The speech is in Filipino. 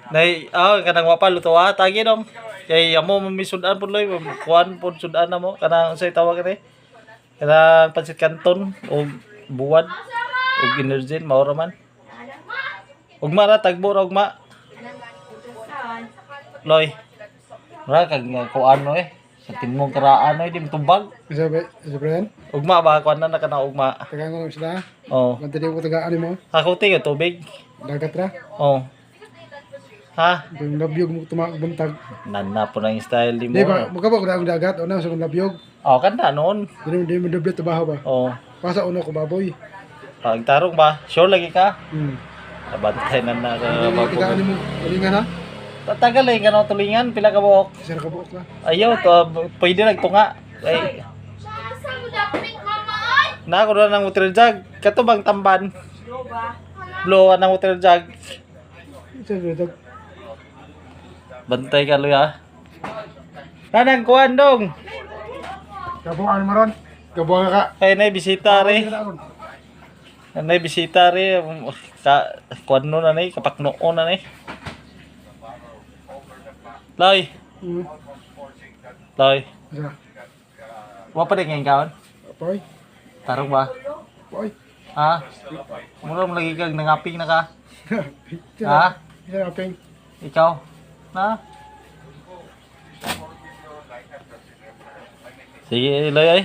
Nay, kanang wapa luto tagi dong. Kay amo mamisudan pud loy, kuan pud sudan na mo kanang say tawag ni. Kanang pansit canton o buwad o ginergen mao ra man. Ugma ra tagbo ra ugma. Loy. Ra kag kuan no sa timong karaan no di matumbag. Isa Brian? Ugma ba kuan na kanang ugma. Taga mo sila? Oh. Mantili mo tagaan mo? Ako tinga tubig. Dagat ra? Oh. Ha? Yung labyog mo buntag. Nana po na yung style di mo. Di ba, mukha ba kung dagat o na sa labyog? Oh, kanda noon. Di mo doble trabaho ba? Oh. Pasa uno ko baboy. Pagtarong ba? Sure lagi ka? Hmm. Nabantay na na sa Hindi tagaan mo, ulingan ha? Tatagal eh, ka tulingan, pila ka buhok. Sir ka buok na. Ayaw, pwede lang tunga. Ay, na ako na ng water jug. Katubang tamban. Blow ng water jug. Sir, dag. Bantay ka, Luya. Nanang kuhan dong. Kabuan mo ron. Kabuan ka. Ay, nay, bisita re. Nay, bisita re. Kuhan no na nay, kapaknoon na nay. Loy. Loy. Isa. Wapa din ngayon kaon? Apoy. Tarong ba? Apoy. Ha? Mura mo lagi kang nangaping na ka? Ha? Isa apeng. Ikaw? Ha? Sige, Loy ay.